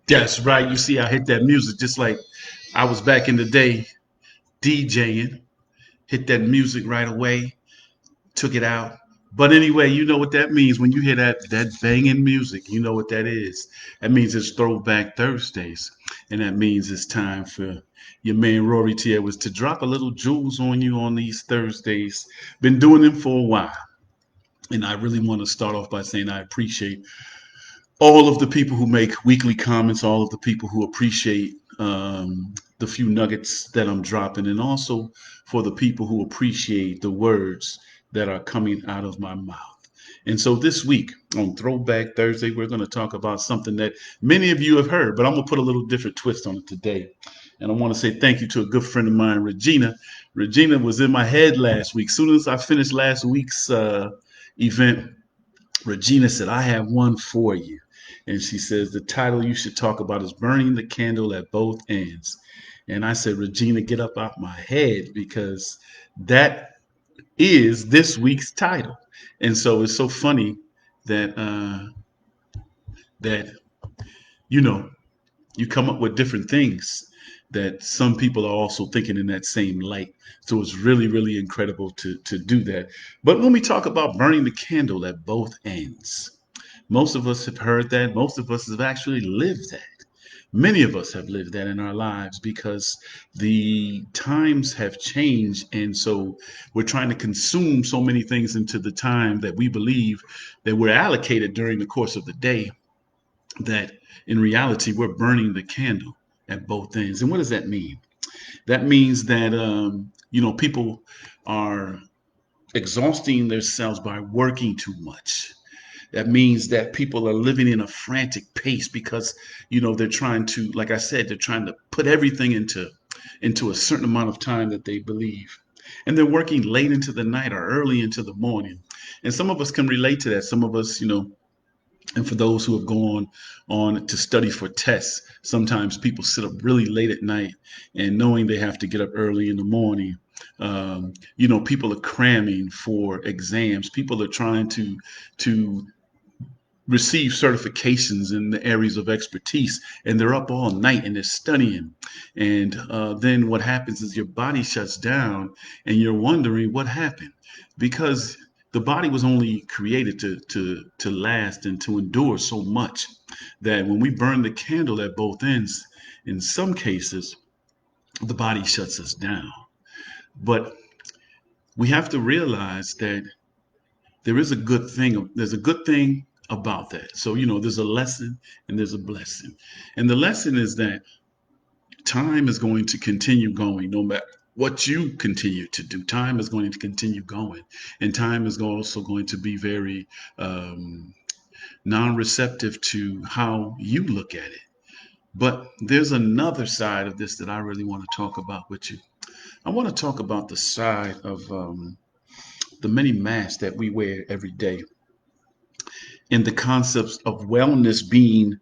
That's right. You see, I hit that music just like I was back in the day DJing. Hit that music right away, took it out. But anyway, you know what that means when you hear that banging music. You know what that is. That means it's Throwback Thursdays, and that means it's time for your man Rory T. Edwards to drop a little jewels on you on these Thursdays. Been doing them for a while, and I really want to start off by saying I appreciate all of the people who make weekly comments, all of the people who appreciate the few nuggets that I'm dropping, and also for the people who appreciate the words that are coming out of my mouth. And so this week on Throwback Thursday, we're going to talk about something that many of you have heard, but I'm going to put a little different twist on it today. And I want to say thank you to a good friend of mine, Regina. Regina was in my head last week. Soon as I finished last week's event, Regina said, I have one for you. And she says, the title you should talk about is Burning the Candle at Both Ends. And I said, Regina, get up out my head because that is this week's title. And so it's so funny that that you know you come up with different things that some people are also thinking in that same light. So it's really, really incredible to do that. But when we talk about burning the candle at both ends, most of us have heard that. Most of us have actually lived that. Many of us have lived that in our lives because the times have changed. And so we're trying to consume so many things into the time that we believe that we're allocated during the course of the day that in reality we're burning the candle at both ends. And what does that mean? That means that, people are exhausting themselves by working too much. That means that people are living in a frantic pace because they're trying to, like I said, they're trying to put everything into a certain amount of time that they believe, and they're working late into the night or early into the morning. And some of us can relate to that. Some of us, and for those who have gone on to study for tests, sometimes people sit up really late at night and knowing they have to get up early in the morning. People are cramming for exams. People are trying to receive certifications in the areas of expertise, and they're up all night and they're studying. And then what happens is your body shuts down and you're wondering what happened, because the body was only created to last and to endure so much, that when we burn the candle at both ends, in some cases the body shuts us down. But we have to realize that there's a good thing about that. So there's a lesson and there's a blessing. And the lesson is that time is going to continue going no matter what you continue to do. Time is going to continue going, and time is also going to be very non-receptive to how you look at it. But there's another side of this that I really want to talk about with you. I want to talk about the side of the many masks that we wear every day, and the concepts of wellness being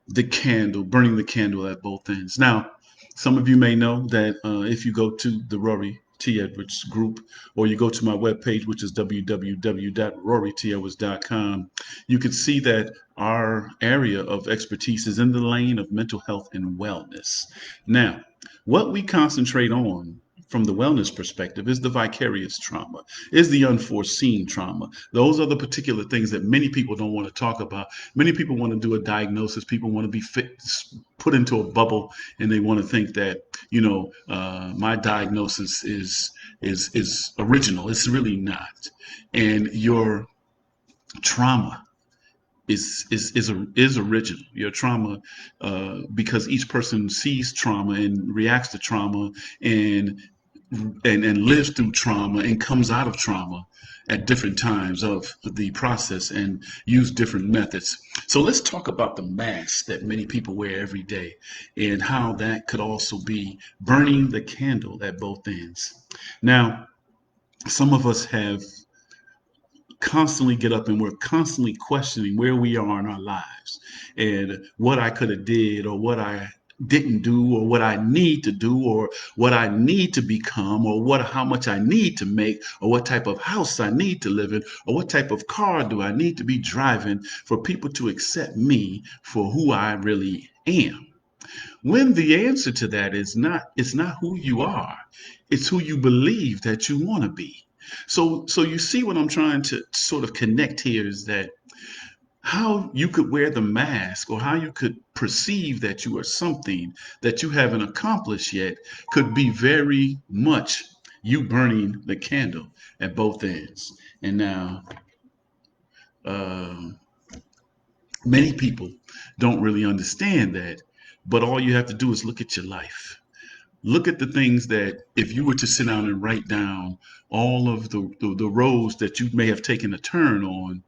the candle, burning the candle at both ends. Now, some of you may know that if you go to the Rory T. Edwards group, or you go to my webpage, which is www.rorytedwards.com, you can see that our area of expertise is in the lane of mental health and wellness. Now, what we concentrate on from the wellness perspective is the vicarious trauma, is the unforeseen trauma. Those are the particular things that many people don't want to talk about. Many people want to do a diagnosis. People want to be put into a bubble, and they want to think that my diagnosis is original. It's really not, and your trauma is original. Your trauma, because each person sees trauma and reacts to trauma, and and lives through trauma and comes out of trauma at different times of the process and use different methods. So let's talk about the mask that many people wear every day and how that could also be burning the candle at both ends. Now, some of us have constantly get up and we're constantly questioning where we are in our lives and what I could have did, or what I didn't do, or what I need to do, or what I need to become, or what how much I need to make, or what type of house I need to live in, or what type of car do I need to be driving for people to accept me for who I really am. When the answer to that is not, it's not who you are, it's who you believe that you want to be. So you see what I'm trying to sort of connect here is that how you could wear the mask or how you could perceive that you are something that you haven't accomplished yet could be very much you burning the candle at both ends. And now, um, many people don't really understand that, but all you have to do is look at your life. Look at the things that if you were to sit down and write down all of the roads that you may have taken a turn on,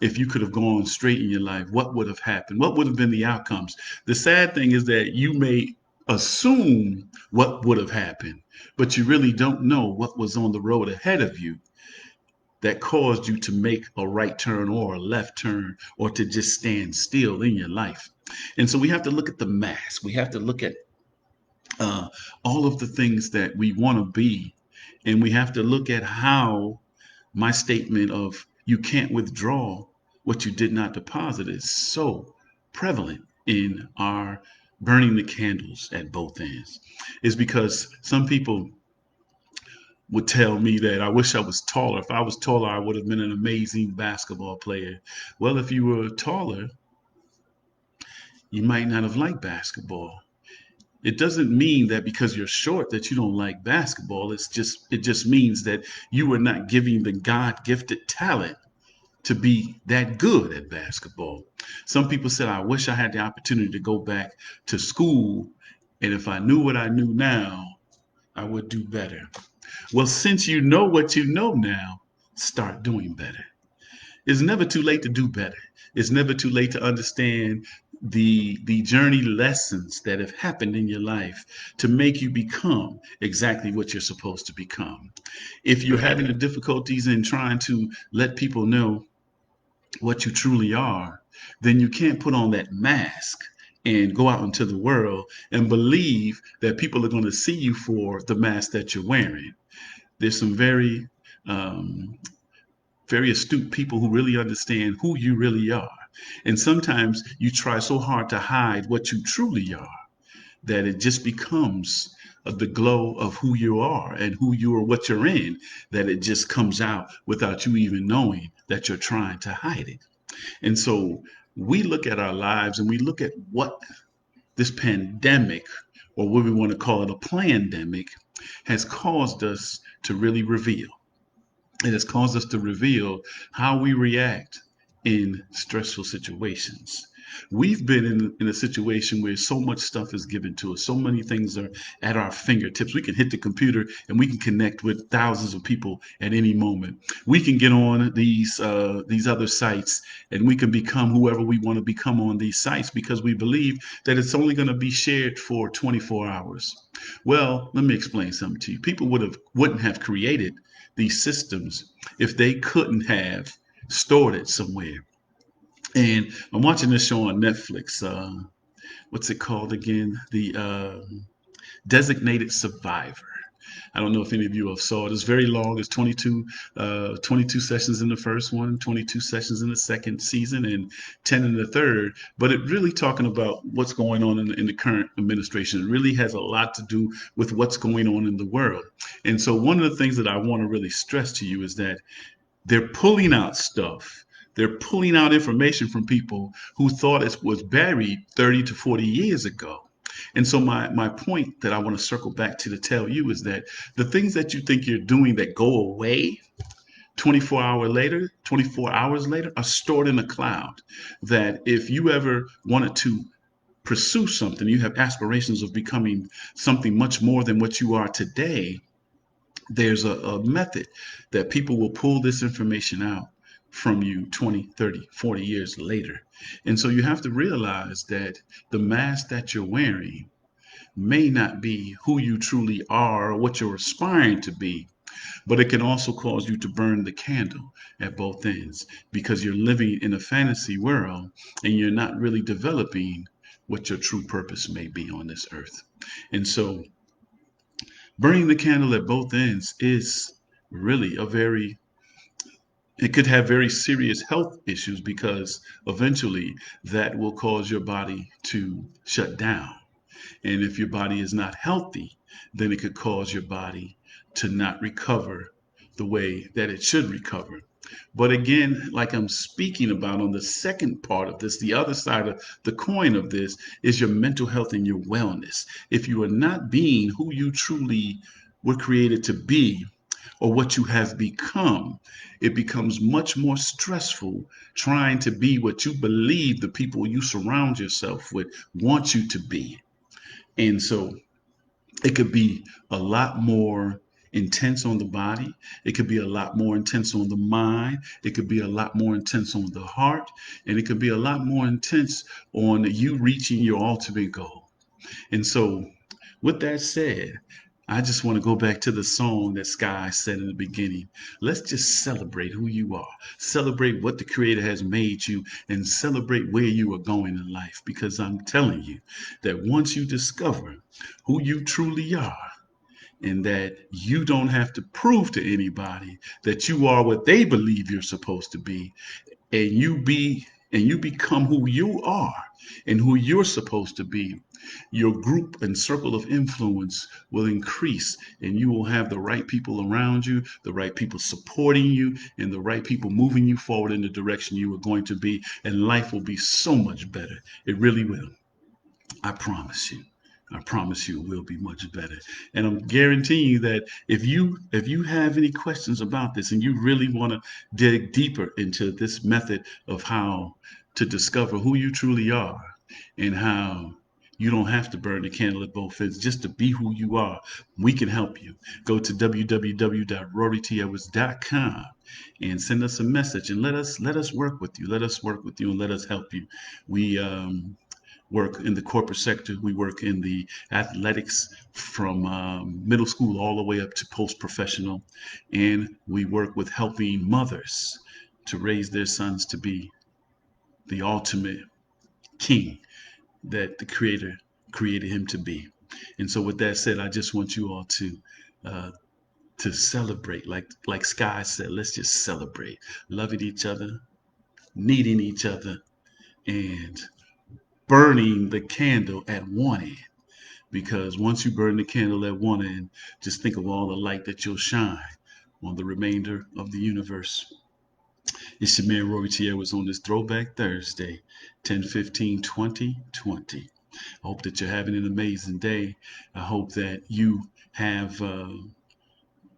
if you could have gone straight in your life, what would have happened? What would have been the outcomes? The sad thing is that you may assume what would have happened, but you really don't know what was on the road ahead of you that caused you to make a right turn or a left turn or to just stand still in your life. And so we have to look at the mask. We have to look at uh, all of the things that we want to be. And we have to look at how my statement of you can't withdraw what you did not deposit is so prevalent in our burning the candles at both ends. Is because some people would tell me that I wish I was taller. If I was taller, I would have been an amazing basketball player. Well, if you were taller, you might not have liked basketball. It doesn't mean that because you're short that you don't like basketball. It just means that you were not giving the God gifted talent to be that good at basketball. Some people said, I wish I had the opportunity to go back to school. And if I knew what I knew now, I would do better. Well, since you know what you know now, start doing better. It's never too late to do better. It's never too late to understand the journey lessons that have happened in your life to make you become exactly what you're supposed to become. If you're having the difficulties in trying to let people know what you truly are, then you can't put on that mask and go out into the world and believe that people are going to see you for the mask that you're wearing. There's some um, very astute people who really understand who you really are. And sometimes you try so hard to hide what you truly are that it just becomes the glow of who you are and who you are, what you're in, that it just comes out without you even knowing that you're trying to hide it. And so we look at our lives and we look at what this pandemic, or what we want to call it, a plandemic, has caused us to really reveal. It has caused us to reveal how we react in stressful situations. We've been in a situation where so much stuff is given to us, so many things are at our fingertips. We can hit the computer and we can connect with thousands of people at any moment. We can get on these other sites and we can become whoever we want to become on these sites because we believe that it's only going to be shared for 24 hours. Well, let me explain something to you. People wouldn't have created these systems if they couldn't have stored it somewhere. And I'm watching this show on Netflix. What's it called again? The Designated Survivor. I don't know if any of you have saw it. It's very long. It's 22 sessions in the first one, 22 sessions in the second season, and 10 in the third. But it really talking about what's going on in the current administration. It really has a lot to do with what's going on in the world. And so one of the things that I want to really stress to you is that they're pulling out stuff. They're pulling out information from people who thought it was buried 30 to 40 years ago. And so my point that I want to circle back to tell you is that the things that you think you're doing that go away 24 hours later are stored in the cloud. That if you ever wanted to pursue something, you have aspirations of becoming something much more than what you are today, there's a method that people will pull this information out from you 20, 30, 40 years later. And so you have to realize that the mask that you're wearing may not be who you truly are or what you're aspiring to be, but it can also cause you to burn the candle at both ends because you're living in a fantasy world and you're not really developing what your true purpose may be on this earth. And so burning the candle at both ends is really a very it could have very serious health issues because eventually that will cause your body to shut down. And if your body is not healthy, then it could cause your body to not recover the way that it should recover. But again, like I'm speaking about on the second part of this, the other side of the coin of this is your mental health and your wellness. If you are not being who you truly were created to be, or what you have become, it becomes much more stressful trying to be what you believe the people you surround yourself with want you to be. And so it could be a lot more intense on the body. It could be a lot more intense on the mind. It could be a lot more intense on the heart. And it could be a lot more intense on you reaching your ultimate goal. And so, with that said, I just want to go back to the song that Sky said in the beginning. Let's just celebrate who you are, celebrate what the Creator has made you, and celebrate where you are going in life. Because I'm telling you that once you discover who you truly are, and that you don't have to prove to anybody that you are what they believe you're supposed to be, and you become who you are and who you're supposed to be, your group and circle of influence will increase, and you will have the right people around you, the right people supporting you, and the right people moving you forward in the direction you are going to be, and life will be so much better. It really will. I promise you. I promise you it will be much better. And I'm guaranteeing you that if you have any questions about this and you really want to dig deeper into this method of how to discover who you truly are and how you don't have to burn the candle at both ends just to be who you are, we can help you. Go to www.rorytedwards.com and send us a message and let us work with you. Let us work with you and let us help you. We work in the corporate sector. We work in the athletics from middle school all the way up to post professional. And we work with helping mothers to raise their sons to be the ultimate king that the Creator created him to be. And so, with that said, I just want you all uh, to celebrate, like Sky said. Let's just celebrate, loving each other, needing each other, and burning the candle at one end. Because once you burn the candle at one end, just think of all the light that you'll shine on the remainder of the universe. It's your man Rory T. Edwards on this Throwback Thursday, 10/15/2020. I hope that you're having an amazing day. I hope that you have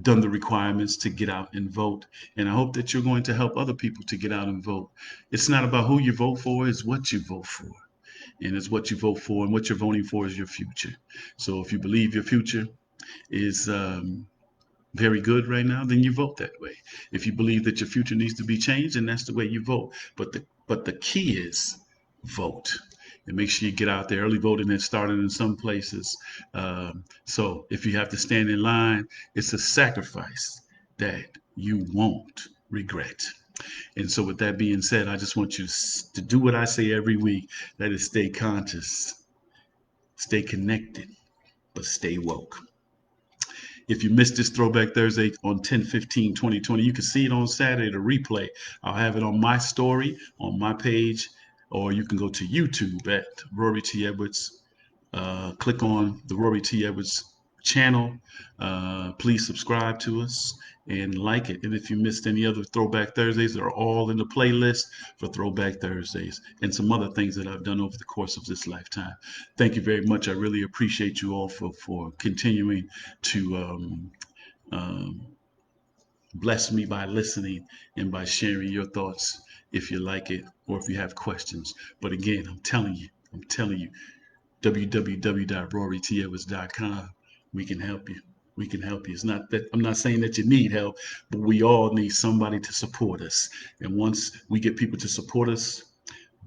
done the requirements to get out and vote. And I hope that you're going to help other people to get out and vote. It's not about who you vote for, it's what you vote for. And it's what you vote for, and what you're voting for is your future. So if you believe your future is very good right now, then you vote that way. If you believe that your future needs to be changed, then that's the way you vote. But the key is vote. And make sure you get out there. Early voting has started in some places. So if you have to stand in line, it's a sacrifice that you won't regret. And so, with that being said, I just want you to do what I say every week. That is, stay conscious, stay connected, but stay woke. If you missed this Throwback Thursday on 10/15/2020, you can see it on Saturday, the replay. I'll have it on my story, on my page, or you can go to YouTube at Rory T. Edwards. Click on the Rory T. Edwards channel. Please subscribe to us and like it. And if you missed any other Throwback Thursdays, they're all in the playlist for Throwback Thursdays and some other things that I've done over the course of this lifetime. Thank you very much. I really appreciate you all for continuing to um, bless me by listening and by sharing your thoughts if you like it or if you have questions. But again, I'm telling you, www.rorytedwards.com. We can help you. We can help you. It's not that I'm not saying that you need help, but we all need somebody to support us. And once we get people to support us,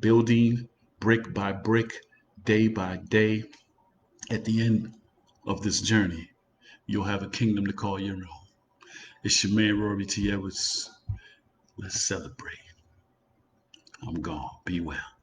building brick by brick, day by day, at the end of this journey, you'll have a kingdom to call your own. It's your man, Rory T. Edwards. Let's celebrate. I'm gone. Be well.